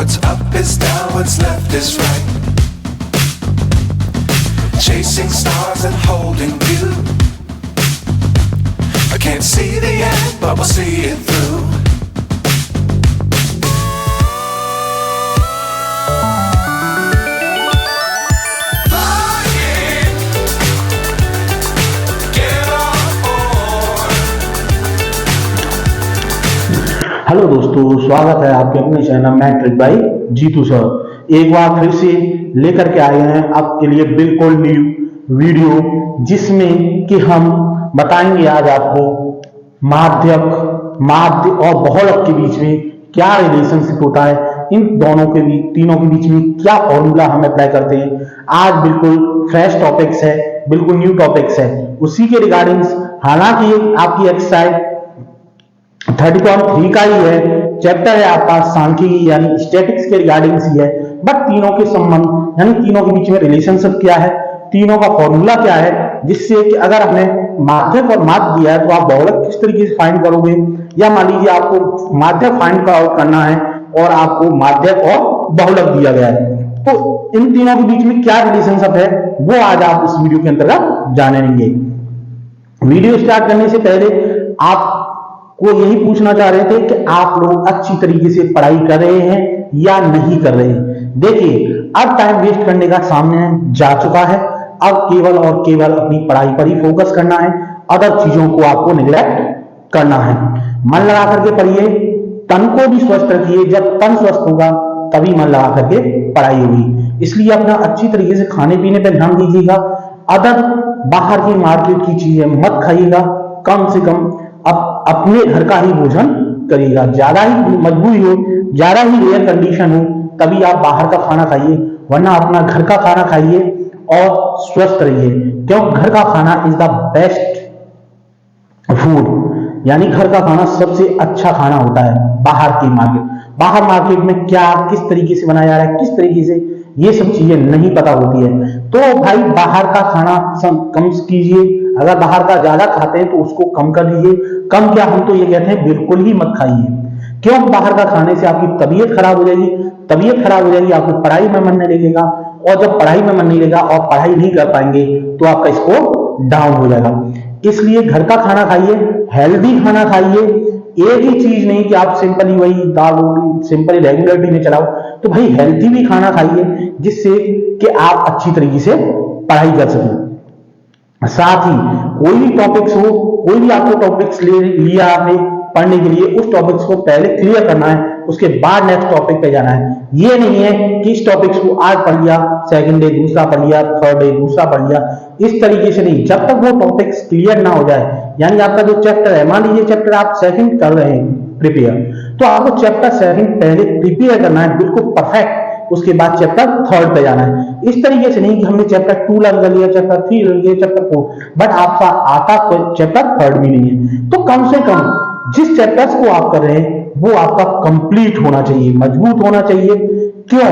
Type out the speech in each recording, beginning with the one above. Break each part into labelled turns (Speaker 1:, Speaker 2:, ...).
Speaker 1: What's up is down, what's left is right. Chasing stars and holding you. I can't see the end, but we'll see it through.
Speaker 2: Hello दोस्तों, स्वागत है आपके अपने channel matric by Jeetu sir. एक बार फिर से लेकर के आए हैं आपके लिए बिल्कुल न्यू वीडियो, जिसमें कि हम बताएंगे आज आपको माध्य और बहुलक के बीच में क्या रिलेशनशिप होता है, इन दोनों के बीच, तीनों के बीच में क्या फॉर्मूला हम अप्लाई करते हैं। आज बिल्कुल फ्रेश टॉपिक्स है, बिल्कुल न्यू टॉपिक्स है, उसी के रिगार्डिंग्स। हालांकि आपकी एक्सरसाइज 30.3 का ही है, चैप्टर है आपका सांख्यिकी यानी स्टैटिक्स के रिगार्डिंग ही है, बट तीनों के संबंध यानी तीनों के बीच में रिलेशनशिप क्या है, तीनों का फॉर्मूला क्या है, जिससे कि अगर हमने माध्यक और माध्य दिया है तो आप बहुलक किस तरीके से फाइंड करोगे, या मान लीजिए आपको माध्यक फाइंड आउट करना है और आपको माध्यक और बहुलक दिया गया है, तो इन तीनों के बीच में क्या रिलेशनशिप है वो आज आप इस वीडियो के अंतर्गत जानेंगे। वीडियो स्टार्ट करने से पहले आप को यही पूछना चाह रहे थे कि आप लोग अच्छी तरीके से पढ़ाई कर रहे हैं या नहीं कर रहे हैं। देखिए, अब टाइम वेस्ट करने का सामने जा चुका है, अब केवल और केवल अपनी पढ़ाई पर ही फोकस करना है, अदर चीजों को आपको निगलेक्ट करना है। मन लगा करके पढ़िए, तन को भी स्वस्थ रखिए, जब तन स्वस्थ होगा तभी मन लगा करके पढ़ाई होगी। इसलिए अपना अच्छी तरीके से खाने पीने पर ध्यान दीजिएगा, अदर बाहर की मार्केट की चीजें मत खाइएगा, कम से कम अपने घर का ही भोजन करिएगा। ज्यादा ही मजबूरी हो, ज्यादा ही रेयर कंडीशन हो तभी आप बाहर का खाना खाइए, वरना अपना घर का खाना खाइए और स्वस्थ रहिए, क्योंकि घर का खाना इज द बेस्ट फूड, यानी घर का खाना सबसे अच्छा खाना होता है। बाहर मार्केट में क्या किस तरीके से बनाया जा रहा है, किस तरीके से, ये सब चीजें नहीं पता होती है। तो भाई बाहर का खाना कम कीजिए, अगर बाहर का ज्यादा खाते हैं तो उसको कम कर दीजिए। कम क्या, हम तो ये कहते हैं बिल्कुल ही मत खाइए, क्यों? बाहर का खाने से आपकी तबीयत खराब हो जाएगी, आपको पढ़ाई में मन नहीं लगेगा, और जब पढ़ाई में मन नहीं लगेगा और पढ़ाई नहीं कर पाएंगे तो आपका स्कोर डाउन हो जाएगा। इसलिए घर का खाना खाइए, हेल्दी खाना खाइए, एक ही चीज नहीं कि आप सिंपली वही दाल रोटी सिंपली रेगुलरली में चलाओ, तो भाई हेल्दी भी खाना खाइए, जिससे कि आप अच्छी तरीके से पढ़ाई कर सकें। साथ ही कोई भी टॉपिक्स हो, कोई भी आपको टॉपिक्स लिया आपने पढ़ने के लिए, उस टॉपिक्स को पहले क्लियर करना है, उसके बाद नेक्स्ट टॉपिक पे जाना है। ये नहीं है कि इस टॉपिक्स को आज पढ़ लिया, सेकंड डे दूसरा पढ़ लिया, थर्ड डे दूसरा पढ़ लिया, इस तरीके से नहीं। जब तक वो टॉपिक्स क्लियर ना हो जाए, यानी आपका जो चैप्टर है, मान लीजिए चैप्टर आप सेकंड कर रहे हैं प्रिपेयर, तो आपको चैप्टर सेकंड पहले प्रिपेयर करना है बिल्कुल परफेक्ट, उसके बाद चैप्टर थर्ड पे जाना है। इस तरीके से नहीं कि हमने चैप्टर 2 लर्न कर लिया, चैप्टर 3 लर्न किया, चैप्टर 4, बट आपका आता चैप्टर थर्ड भी नहीं है। तो कम से कम जिस चैप्टर्स को आप कर रहे हैं वो आपका कंप्लीट होना चाहिए, मजबूत होना चाहिए। क्यों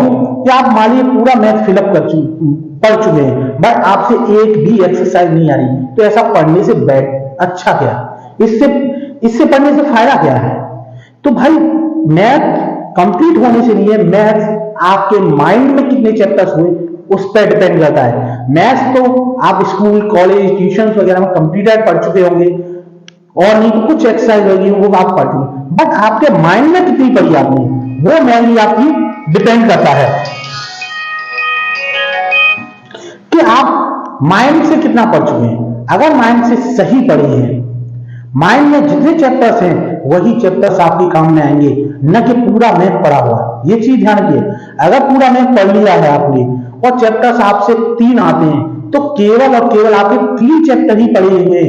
Speaker 2: कि आप मान लीजिए पूरा मैथ फिलअप पढ़ चुके हैं, बट आपसे एक भी एक्सरसाइज नहीं आ रही, तो ऐसा पढ़ने से अच्छा क्या, इससे पढ़ने से फायदा क्या है? तो भाई मैथ कंप्लीट होने से नहीं है, मैथ आपके माइंड में कितने चैप्टर्स हुए उस पर डिपेंड करता है। मैथ्स तो आप स्कूल कॉलेज ट्यूशन वगैरह में कंप्लीटेड पढ़ चुके होंगे, और नहीं तो कुछ एक्सरसाइज होगी वो आप पढ़ ली, बट आपके माइंड में कितनी पढ़ी आपने, वो मेनली आपकी डिपेंड करता है कि आप माइंड से कितना पढ़ चुके हैं। अगर माइंड से सही पढ़े हैं, माइंड में जितने चैप्टर्स हैं वही चैप्टर्स आपके काम में आएंगे, न कि पूरा मैथ पढ़ा हुआ। ये चीज ध्यान रखिए, अगर पूरा मैथ पढ़ लिया है आपने और चैप्टर्स आपसे 3 आते हैं, तो केवल और केवल आपके 3 चैप्टर ही पढ़े हुए,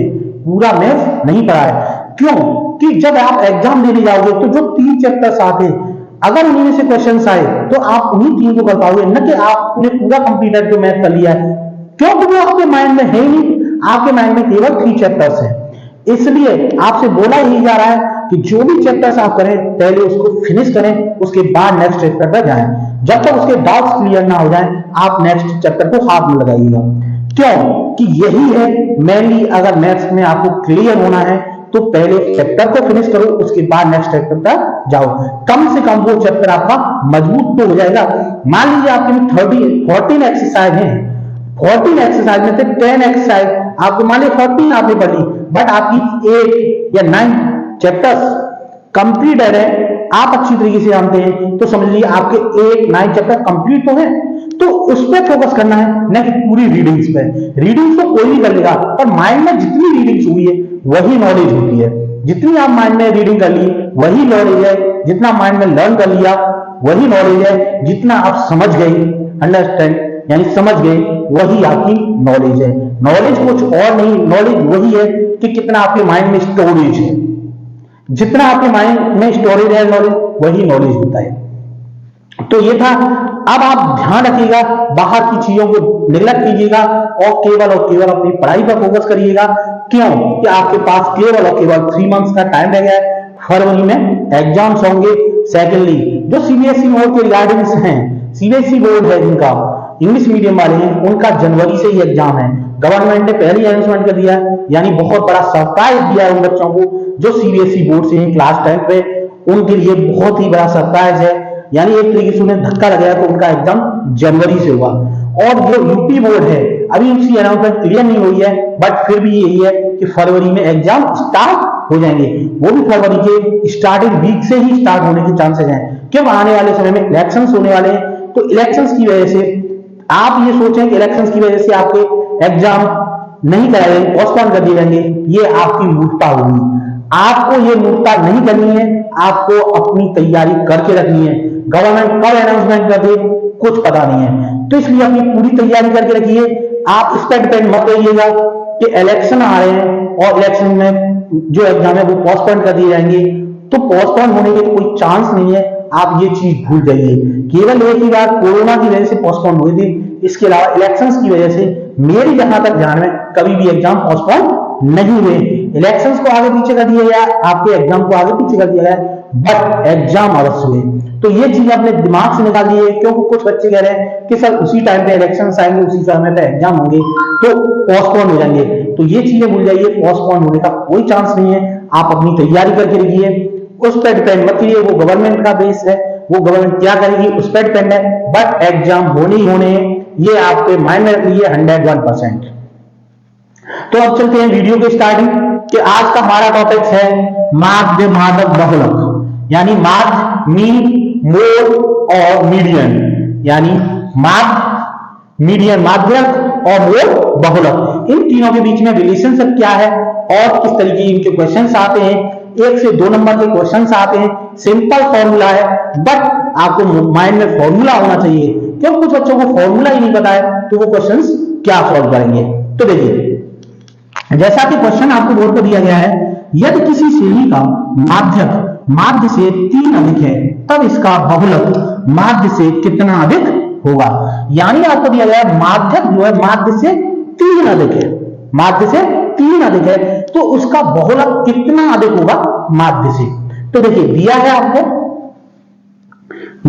Speaker 2: पूरा मैथ नहीं पढ़ा है। क्यों कि जब आप एग्जाम देने जाओगे तो जो 3 चैप्टर्स आते हैं, अगर उन्हीं में से क्वेश्चन आए तो आप उन्हीं 3 को कर पाओगे, न कि आपने पूरा कंप्लीटेड जो मैथ कर लिया है, क्योंकि वो आपके माइंड में है ही नहीं, आपके माइंड में केवल 3 चैप्टर्स हैं। इसलिए आपसे बोला ही जा रहा है कि जो भी चैप्टर्स आप करें पहले उसको फिनिश करें, उसके बाद नेक्स्ट चैप्टर पर जाएं। जब तक उसके डाउट्स क्लियर ना हो जाएं, आप नेक्स्ट चैप्टर को हाथ में लगाइएगा। क्यों कि यही है मेनली, अगर मैथ्स में आपको क्लियर होना है तो पहले चैप्टर को फिनिश करो, उसके बाद नेक्स्ट चैप्टर तक जाओ। कम से कम वो चैप्टर आपका मजबूत तो हो जाएगा। मान लीजिए आपके में 14 एक्सरसाइज हैं, 14 एक्सरसाइज में से 10 एक्सरसाइज आपको, मान लीजिए 14 आपने पढ़ी, बट आपकी 8 या 9 चैप्टर्स कंप्लीट है, आप अच्छी तरीके से जानते हैं, तो समझ लीजिए आपके 8 9 चैप्टर कंप्लीट तो है। तो उस पर फोकस करना है, न कि पूरी रीडिंग्स पे। रीडिंग्स तो कोई भी कर लेगा, पर माइंड में जितनी रीडिंग्स हुई है वही नॉलेज होती है। जितनी आप माइंड में रीडिंग कर ली वही नॉलेज है, जितना माइंड में लर्न कर लिया वही नॉलेज है, जितना आप समझ गए, अंडरस्टैंड यानी समझ गए, वही आपकी नॉलेज है। नॉलेज कुछ और नहीं, नॉलेज वही है कि कितना आपके माइंड में स्टोरेज है। जितना आपके माइंड में स्टोरेज है नॉलेज, वही नॉलेज होता है। तो ये था। अब आप ध्यान रखिएगा, बाहर की चीजों को निगलेक्ट कीजिएगा और केवल अपनी पढ़ाई पर फोकस करिएगा। क्यों कि आपके पास केवल और केवल 3 मंथ्स का टाइम रह गया है। फरवरी में एग्जाम्स होंगे। सेकेंडली, जो सीबीएसई बोर्ड के रिगार्डिंग्स हैं, सीबीएसई बोर्ड है जिनका इंग्लिश मीडियम वाले हैं, उनका जनवरी से ही एग्जाम है। गवर्नमेंट ने पहले अनाउंसमेंट कर दिया है, यानी बहुत बड़ा सरप्राइज दिया है उन बच्चों को जो सीबीएसई बोर्ड से हैं क्लास 10 पे। उनके लिए बहुत ही बड़ा सरप्राइज है, यानी एक तरीके से उन्हें धक्का लगाया, तो उनका एग्जाम जनवरी से हुआ। और जो यूपी बोर्ड है, अभी उसकी अनाउंसमेंट क्लियर नहीं हुई है, बट फिर भी यही है कि फरवरी में एग्जाम स्टार्ट हो जाएंगे। वो भी फरवरी के स्टार्टिंग वीक से ही स्टार्ट होने के चांसेस हैं। क्यों, आने वाले समय में इलेक्शंस होने वाले हैं, तो इलेक्शंस की वजह से आप ये सोचें कि इलेक्शंस की वजह से आपके एग्जाम नहीं कराए, पोस्टपोन कर दिए जाएंगे, ये आपकी मूर्खता होगी। आपको ये मूर्खता नहीं करनी है, आपको अपनी तैयारी करके रखनी है। गवर्नमेंट कब अनाउंसमेंट कर दे कुछ पता नहीं है, तो इसलिए अपनी पूरी तैयारी करके रखिए। आप इस पर डिपेंड मत रहिएगा कि इलेक्शन आ रहे हैं और इलेक्शन में जो एग्जाम है वो पोस्टपोन कर दिए जाएंगे, तो पोस्टपोन होने के कोई चांस नहीं है। आप ये चीज भूल जाइए। केवल एक ही बार कोरोना की वजह से पोस्टपोन हुई थी, इसके अलावा इलेक्शंस की वजह से मेरी जहां तक ध्यान में कभी भी एग्जाम पोस्टपोन नहीं हुए। इलेक्शंस को आगे पीछे कर दिया गया, आपके एग्जाम को आगे पीछे कर दिया गया, बट एग्जाम अवश्य हुए। तो ये चीज अपने दिमाग से निकाल दी है, क्योंकि कुछ बच्चे कह रहे हैं कि सर उसी टाइम पे इलेक्शन आएंगे, उसी समय पे एग्जाम होंगे तो पोस्टपोन हो जाएंगे। तो ये चीजें भूल जाइए, पोस्टपोन होने का कोई चांस नहीं है। आप अपनी तैयारी करके रखिए, उस पर डिपेंड मत करिए, वो गवर्नमेंट का बेस है, वो गवर्नमेंट क्या करेगी उस पर डिपेंड है, बट एग्जाम होने ही होने हैं, ये आपके माइंड में रखिए 101%। तो अब चलते हैं वीडियो के स्टार्टिंग कि आज का हमारा टॉपिक है माध्य, मादक, बहुलक, यानी माध्य, मीन, मोड और मीडियन, यानी माध्य, मीडियन, माध्यक और मोड, बहुलक। इन तीनों के बीच में रिलेशनशिप क्या है और किस तरीके इनके क्वेश्चंस आते हैं। 1 से 2 नंबर के क्वेश्चंस आते हैं, सिंपल फॉर्मूला है, बट आपको माइंड में फॉर्मूला होना चाहिए, क्योंकि कुछ बच्चों को फॉर्मूला ही नहीं पता है तो वो क्वेश्चंस क्या सॉल्व करेंगे। तो देखिए, जैसा कि क्वेश्चन आपको बोर्ड पर दिया गया है, यदि किसी श्रेणी का माध्यक माध्य से 3 अधिक है, तब इसका बहुलक माध्य से कितना अधिक होगा। यानी आपको दिया गया है माध्यक जो है माध्य से 3 अधिक है, माध्य से 3 अधिक है, तो उसका बहुलक कितना अधिक होगा माध्य से। तो देखिए दिया है आपको,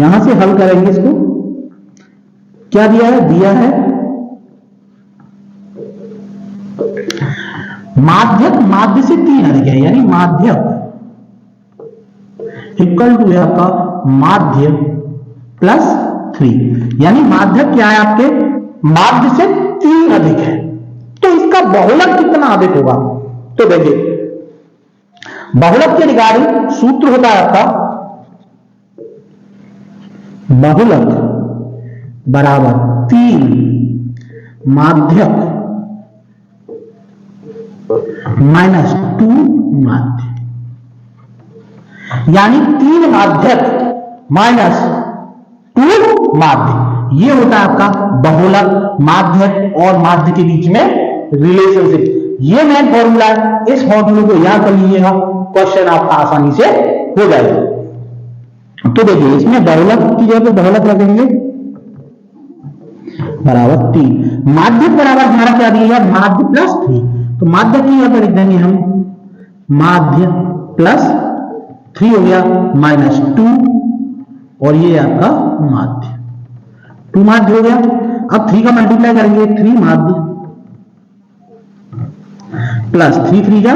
Speaker 2: यहां से हल करेंगे इसको। क्या दिया है, दिया है माध्यक माध्य से 3 अधिक है, यानी माध्यक इक्वल टू है आपका माध्य प्लस 3, यानी माध्यक क्या है आपके माध्य से 3 अधिक है, तो इसका बहुलक कितना अधिक होगा। तो देखिए बहुलक के रिगार्डिंग सूत्र होता है आपका बहुलक बराबर 3 माध्यक माइनस 2 माध्य, यानी 3 माध्यक माइनस 2 माध्य, ये होता है आपका बहुलक माध्यक और माध्य के बीच में रिलेशनशिप। ये मेन फॉर्मूला है, इस फॉर्मूले को यहां कर लीजिएगा, क्वेश्चन आपका आसानी से हो जाएगा। तो देखिए इसमें बहुलक की जगह पे बहुलक रखेंगे बराबर 3, माध्यक बराबर हमारा क्या दिया गया माध्य प्लस 3, तो माध्य की यहां पर लिख देंगे हम माध्य प्लस 3 हो गया माइनस 2, और ये आपका माध्य 2 माध्य हो गया। अब 3 का मल्टीप्लाई करेंगे, 3 माध्य प्लस 3 3 जा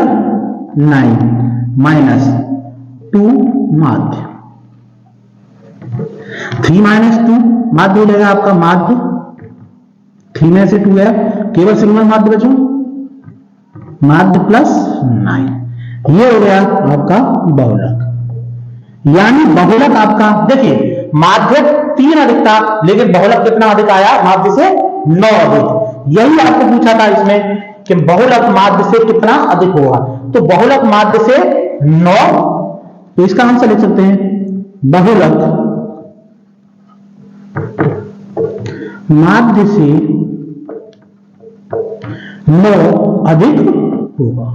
Speaker 2: 9 माइनस 2 माध्य, 3 माइनस 2 माध्य हो जाएगा आपका माध्य, 3 में से 2 है, केवल सिंगल माध्य बचो, माध्य प्लस 9, ये हो गया आपका बहुलक। यानी बहुलक आपका देखिए माध्य 3 अधिक था, लेकिन बहुलक कितना अधिक आया, माध्य से 9 अधिक। यही आपको पूछा था इसमें कि बहुलक माध्य से कितना अधिक होगा, तो बहुलक माध्य से 9, तो इसका आंसर लिख सकते हैं बहुलक माध्य से 9 अधिक होगा।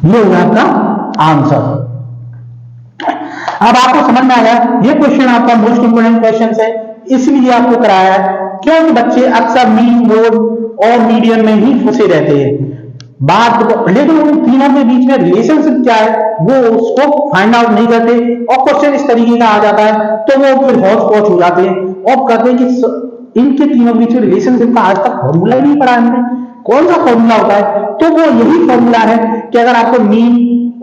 Speaker 2: ये होगा आपका आंसर। अब आपको समझ में आया, ये क्वेश्चन आपका मोस्ट इंपोर्टेंट क्वेश्चन है, इसलिए आपको कराया है, क्योंकि बच्चे अक्सर मीन, मोड और मीडियन में ही फंसे रहते हैं बात, लेकिन उन तीनों के बीच में रिलेशनशिप क्या है वो उसको फाइंड आउट नहीं करते, और क्वेश्चन इस तरीके का आ जाता है तो वो फिर हौच पौच हो जाते हैं और कहते हैं कि इनके तीनों के बीच में रिलेशनशिप का आज तक फॉर्मूला ही नहीं पढ़ा हमने, कौन सा फॉर्मूला होता है, तो वो यही फॉर्मूला है कि अगर आपको मीन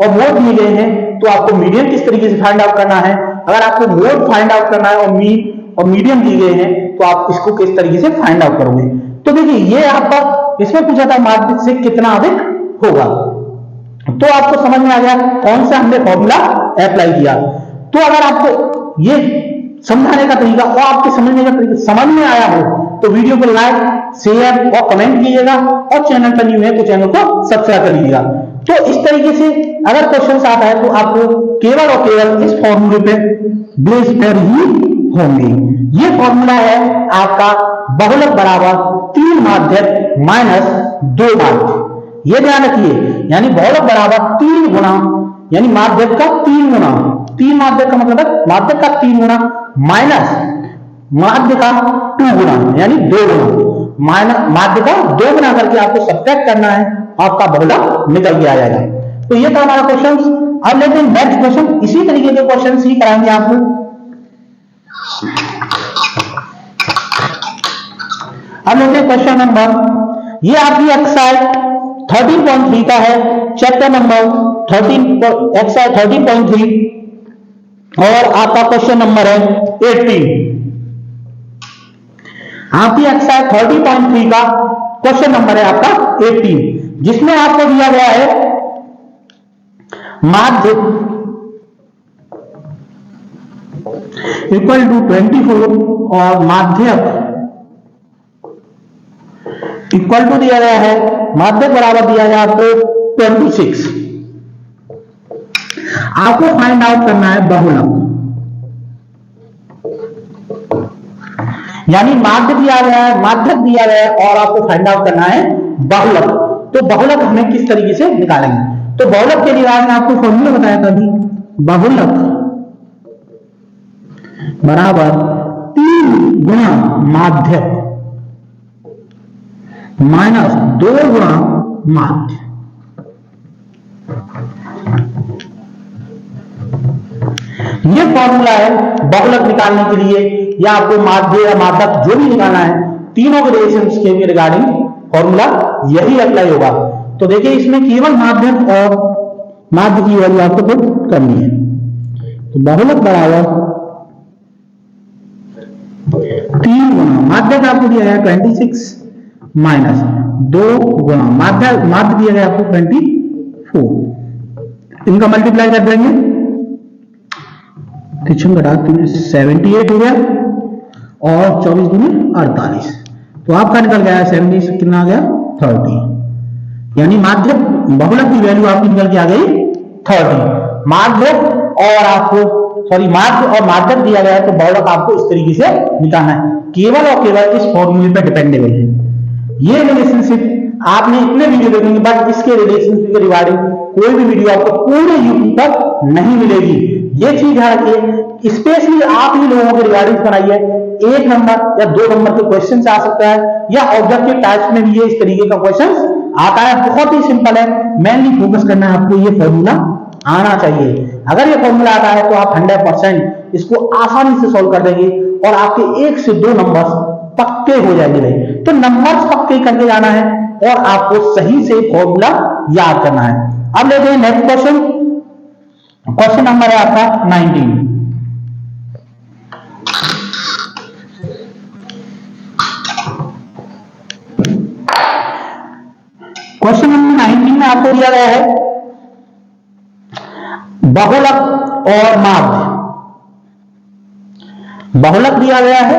Speaker 2: और मोड दिए गए हैं तो आपको मीडियन किस तरीके से फाइंड आउट करना है, अगर आपको मोड फाइंड आउट करना है और मीन और मीडियन दिए गए हैं तो आप इसको किस तरीके से फाइंड आउट करोगे। तो देखिए ये आपका इसमें पूछा था माध्य से कितना अधिक होगा, तो आपको समझ में आ गया कौन सा हमने फॉर्मूला अप्लाई किया। तो अगर आपको ये समझाने का तरीका और आपके समझने का तरीका समझ में आया हो तो वीडियो को लाइक, शेयर और कमेंट कीजिएगा, और चैनल पर न्यू है तो चैनल को सब्सक्राइब कर लीजिएगा। तो इस तरीके से अगर क्वेश्चन आता है तो आपको केवल और केवल इस फॉर्मूले पे बेस पर ही होंगे। ये फॉर्मूला है आपका बहुलक बराबर 3 माध्य माइनस 2 माध्य, ये ध्यान रखिए, यानी बहुलक बराबर 3 गुना, यानी माध्य का 3 गुना, 3 माध्य का मतलब है माध्य का 3 गुना माइनस माध्य का 2 गुना, यानी 2 गुना, माइनस माध्य का 2 गुना करके आपको सब्ट्रैक्ट करना है, आपका बहुलक निकल के आ जाएगा। तो ये था हमारा क्वेश्चन। अब लेते हैं नेक्स्ट क्वेश्चन, इसी तरीके के क्वेश्चन ही कराएंगे आपको। अब लेते हैं क्वेश्चन नंबर, ये आपकी एक्सरसाइज 13.3 का है, चैप्टर नंबर 13 एक्सरसाइज 13.3 और आपका क्वेश्चन नंबर है 18। आपकी एक्सरसाइज 30.3 का क्वेश्चन नंबर है आपका 18, जिसमें आपको दिया गया है माध्य इक्वल टू 24 और माध्यक इक्वल टू दिया गया है, माध्यक बराबर दिया गया आपको 26। आपको फाइंड आउट करना है बहुलक, यानी माध्य दिया गया है, माध्यक दिया गया है और आपको फाइंड आउट करना है बहुलक। तो बहुलक हमें किस तरीके से निकालेंगे, तो बहुलक के लिए मैंने आपको फॉर्मूला बताया था अभी, बहुलक बराबर 3 गुना माध्यक माइनस 2 गुना माध्य। ये फॉर्मूला है बहुलक निकालने के लिए, या आपको माध्य या माध्यक जो भी निकालना है, तीनों के रिलेशंस के रिगार्डिंग फॉर्मूला यही अप्लाई होगा। तो देखिए इसमें केवल माध्यक और माध्य की वैल्यू आपको पुट करनी है। तो बहुलक बराबर 3 गुना माध्यक आपको दिया गया 26 माइनस 2 गुना माध्य दिया गया आपको 24, इनका मल्टीप्लाई कर देंगे, 78 हो गया और 24 दूनी 48, तो आपका निकल गया 70 कितना आ गया 30, यानी माध्य बहुलक की वैल्यू आपकी निकल के आ गई 30। माध्य और आपको सॉरी माध्य और माध्यक दिया गया है तो बहुलक आपको इस तरीके से निकालना है, केवल और केवल इस फॉर्मूले पर डिपेंडेबल है। ये रिलेशनशिप आपने इतने वीडियो देखेंगे, बट इसके रिलेशनशिप के रिगार्डिंग कोई भी वीडियो आपको पूरे यूट्यूब पर नहीं मिलेगी। ये चीज ध्यान रखिए, स्पेशली आप ही लोगों के रिगार्डिंग बनाइए, 1 नंबर या 2 नंबर के क्वेश्चन आ सकता है, या ऑब्जेक्टिव टाइप्स में भी ये इस तरीके का क्वेश्चन आता है। बहुत ही सिंपल है, मेनली फोकस करना है आपको, ये फॉर्मूला आना चाहिए। अगर ये फॉर्मूला आता है तो आप 100% इसको आसानी से सॉल्व कर देंगे और आपके 1 से 2 नंबर पक्के हो जाएंगे भाई। तो नंबर्स पक्के करके जाना है और आपको सही से फॉर्मूला याद करना है। अब लेते हैं नेक्स्ट क्वेश्चन। क्वेश्चन नंबर है आपका 19। क्वेश्चन नंबर 19 में आपको दिया गया है बहुलक और माध्य। बहुलक दिया गया है,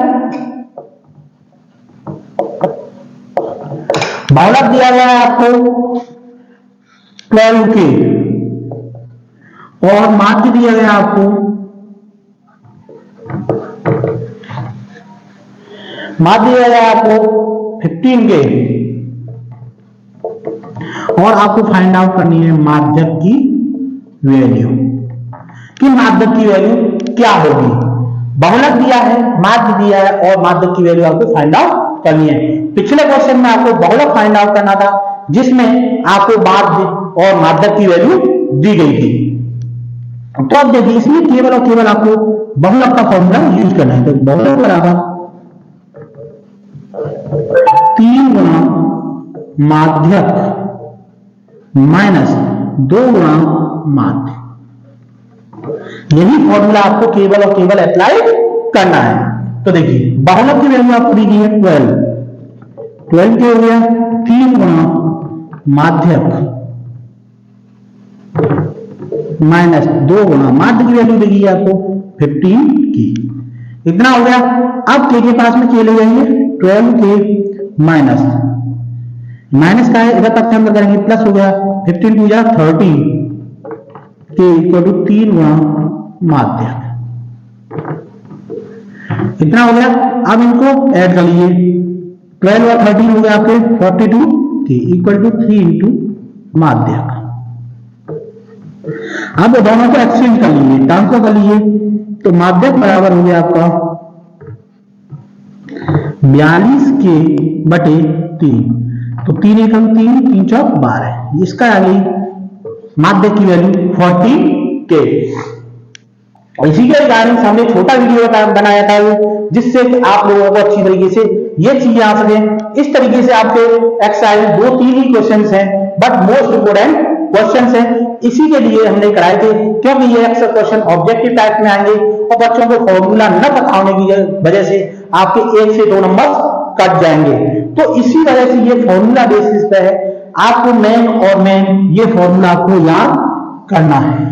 Speaker 2: बहुलक दिया गया है आपको 12K और माध्य दिया गया आपको माध्य दिया गया आपको 15K और आपको फाइंड आउट करनी है माध्यक की वैल्यू कि माध्यक की वैल्यू क्या होगी। बहुलक दिया है, माध्य दिया है और माध्यक की वैल्यू आपको फाइंड आउट करनी है। पिछले क्वेश्चन में आपको बहुलक फाइंड आउट करना था जिसमें आपको माध्य और माध्यक की वैल्यू दी गई थी। तो अब देखिए इसमें केवल और केवल आपको बहुलक का फॉर्मूला यूज करना है। तो बहुलक बराबर 3 गुना माध्यक माइनस 2 गुना माध्य, यही फॉर्मूला आपको केवल और केवल अप्लाई करना है। तो देखिए बहुलक की वैल्यू आपको दी गई है 12 के हो गया 3 गुना माध्यक माइनस 2 गुना माध्य की वैल्यू देगी आपको 15 की, इतना हो गया। अब के पास में के ले जाएंगे 12 के माइनस का है, इधर तक हम करेंगे प्लस हो गया 15 टू जा 30 के इक्वल टू 3 गुना माध्य, इतना हो गया। अब इनको ऐड कर लीजिए 12 और 13 हो गया आपके 42 के इक्वल टू 3 इंटू माध्य। अब दोनों को एक्सचेंज कर लीजिए, ट्रांसफर कर लीजिए, तो माध्यक बराबर हो गया आपका 42 के बटे 3, तो 3 एकम 3 3 चौक 12, इसका आ गई माध्यक की वैल्यू 40 के। इसी के रिगार्डिंग हमने छोटा वीडियो बनाया था जिससे आप लोगों को अच्छी तरीके से ये चीजें आ सके। इस तरीके से आपके एक्सरसाइज 2-3 ही क्वेश्चंस हैं बट मोस्ट इंपोर्टेंट क्वेश्चंस हैं, इसी के लिए हमने कराए थे क्योंकि ये अक्सर क्वेश्चन ऑब्जेक्टिव टाइप में आएंगे और बच्चों को फॉर्मूला न पता होने की वजह से आपके 1 से 2 नंबर कट जाएंगे। तो इसी वजह से ये फॉर्मूला बेसिस पे है, आपको मेन और मेन ये फॉर्मूला आपको याद करना है।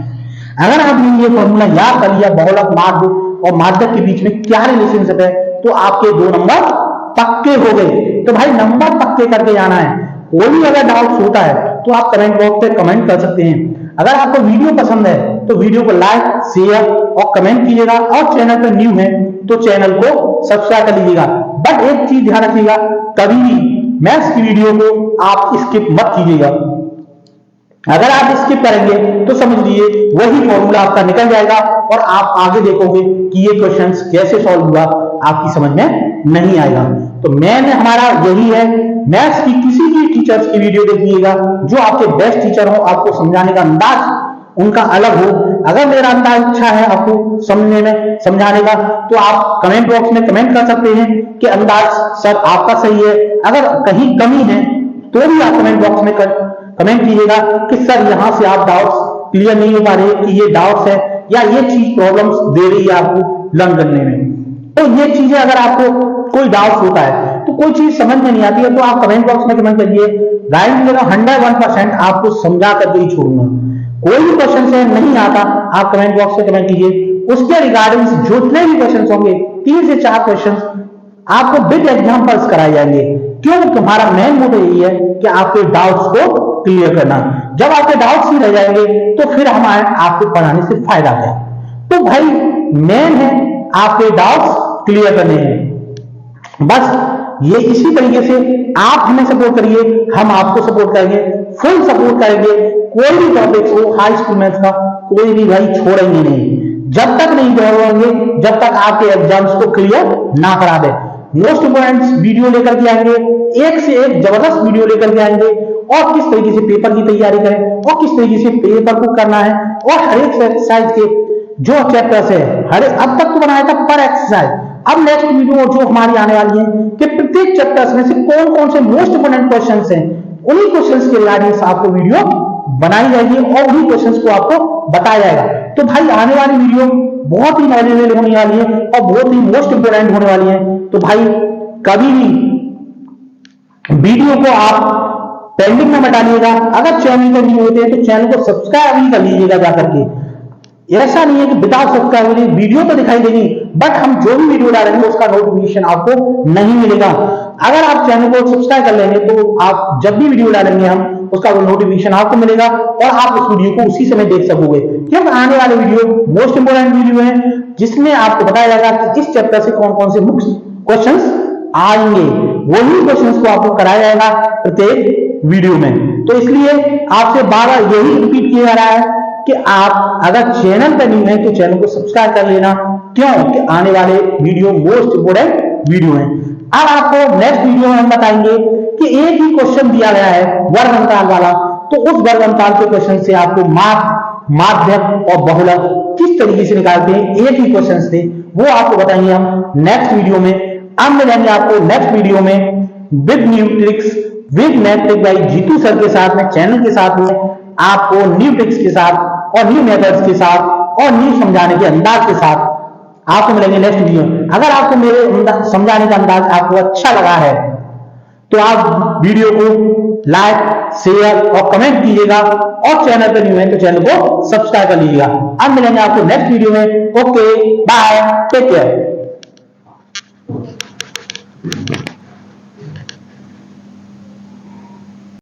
Speaker 2: अगर आपने ये फॉर्मूला याद कर लिया बहुलक माध्य और माध्यक के बीच में क्या रिलेशनशिप है तो आपके 2 नंबर पक्के हो गए। तो भाई नंबर पक्के करके जाना है। कोई भी अगर डाउट होता है तो आप कमेंट बॉक्स पे कमेंट कर सकते हैं। अगर आपको वीडियो पसंद है तो वीडियो को लाइक शेयर और कमेंट कीजिएगा और चैनल पर न्यू है तो चैनल को सब्सक्राइब कर लीजिएगा। बट एक चीज ध्यान रखिएगा, कभी भी मैथ्स की वीडियो को आप स्किप मत कीजिएगा। अगर आप स्किप करेंगे तो समझ लीजिए वही फॉर्मूला आपका निकल जाएगा और आप आगे देखोगे कि ये क्वेश्चंस कैसे सॉल्व हुआ आपकी समझ में नहीं आएगा। तो मैंने हमारा यही है, मैथ्स की किसी भी टीचर्स की वीडियो देखिएगा जो आपके बेस्ट टीचर हो, आपको समझाने का अंदाज उनका अलग हो। अगर मेरा अंदाज अच्छा है आपको समझने में समझाने का तो आप कमेंट बॉक्स में कमेंट कर सकते हैं कि अंदाज सर आपका सही है। अगर कहीं कमी है तो भी आप कमेंट बॉक्स में कमेंट कीजिएगा कि सर यहाँ से आप डाउट्स क्लियर नहीं हो पा रहे कि ये डाउट्स है या ये चीज प्रॉब्लम्स दे रही है आपको लर्न करने में। तो ये चीजें अगर आपको कोई डाउट होता है तो कोई चीज समझ में नहीं आती है तो आप कमेंट बॉक्स में कमेंट करिए। गाइड 101% आपको समझा करके ही छोड़ूंगा। कोई भी क्वेश्चन से नहीं आता आप कमेंट बॉक्स में कमेंट कीजिए, उसके रिगार्डिंग जितने भी क्वेश्चन होंगे 3 से 4 क्वेश्चन आपको बिग एग्जांपल्स कराए जाएंगे। क्यों? तुम्हारा मेन मोटिव यही है कि आपके डाउट्स को क्लियर करना। जब आपके डाउट्स ही रह जाएंगे तो फिर हमारे आपको पढ़ाने से फायदा है। तो भाई मेन है आपके डाउट्स क्लियर करने हैं। बस ये इसी तरीके से आप हमें सपोर्ट करिए, हम आपको सपोर्ट करेंगे, फुल सपोर्ट करेंगे। कोई भी टॉपिक हो हाई स्कूल मैथ्स का कोई भी भाई छोड़ेंगे नहीं, जब तक नहीं छोड़ेंगे जब तक आपके एग्जाम्स को क्लियर ना करा दे। मोस्ट इंपोर्टेंट वीडियो लेकर के आएंगे, एक से एक जबरदस्त वीडियो लेकर के आएंगे और किस तरीके से पेपर की तैयारी करें और किस तरीके से पेपर को करना है और हर एक एक्सरसाइज के जो चैप्टर्स है हर अब तक तो बनाया था पर एक्सरसाइज, अब नेक्स्ट वीडियो जो हमारी आने वाली है कि प्रत्येक चैप्टर्स में से कौन कौन से मोस्ट इंपोर्टेंट क्वेश्चंस हैं, उन्हीं क्वेश्चंस के रिगार्डिंग आपको वीडियो बनाई जाएगी और उन्हीं क्वेश्चंस को आपको बताया जाएगा। तो भाई आने वाली वीडियो बहुत ही नॉलेजेबल होने वाली है और बहुत ही मोस्ट इंपोर्टेंट होने वाली है। तो भाई कभी भी वीडियो को आप पेंडिंग में मत डालिएगा। अगर चैनल पर नहीं होते हैं तो चैनल को सब्सक्राइब भी कर लीजिएगा जाकर के। ऐसा नहीं है कि विदाउट सब्सक्राइब वीडियो तो दिखाई देगी बट हम जो भी वीडियो डालेंगे उसका नोटिफिकेशन आपको नहीं मिलेगा। अगर आप चैनल को सब्सक्राइब कर लेंगे तो आप जब भी वीडियो डालेंगे हम उसका नोटिफिकेशन आपको मिलेगा और आप उस वीडियो को उसी समय देख सकोगे, क्योंकि आने वाले वीडियो मोस्ट इंपोर्टेंट वीडियो है जिसमें आपको बताया जाएगा कि इस चैप्टर से कौन कौन से मुख्य क्वेश्चंस आएंगे, वही क्वेश्चंस को आपको कराया जाएगा प्रत्येक वीडियो में। तो इसलिए आपसे बार-बार यही रिपीट किया जा रहा है कि आप अगर चैनल पर नहीं है तो चैनल को सब्सक्राइब कर लेना, क्यों कि आने वाले वीडियो मोस्ट इंपोर्टेंट वीडियो है। अब आपको नेक्स्ट वीडियो में हम बताएंगे कि एक ही क्वेश्चन दिया गया है वर्ग अंतराल वाला, तो उस वर्ग अंतराल के क्वेश्चन से आपको माध्यक और बहुलक किस तरीके से निकालते हैं, एक ही क्वेश्चन थे, वो आपको बताएंगे हम नेक्स्ट वीडियो में। अब मिलेंगे आपको नेक्स्ट वीडियो में with new tricks with mathematics by Jeetu sir के साथ में, चैनल के साथ में आपको न्यू ट्रिक्स के साथ और न्यू मेथड्स के साथ और न्यू समझाने के अंदाज के साथ आपको मिलेंगे नेक्स्ट वीडियो। अगर आपको मेरे समझाने का अंदाज आपको अच्छा लगा है तो आप वीडियो को लाइक शेयर और कमेंट कीजिएगा और चैनल पर न्यू है तो चैनल को सब्सक्राइब कर लीजिएगा। अब मिलेंगे आपको नेक्स्ट वीडियो में। Okay bye, take care.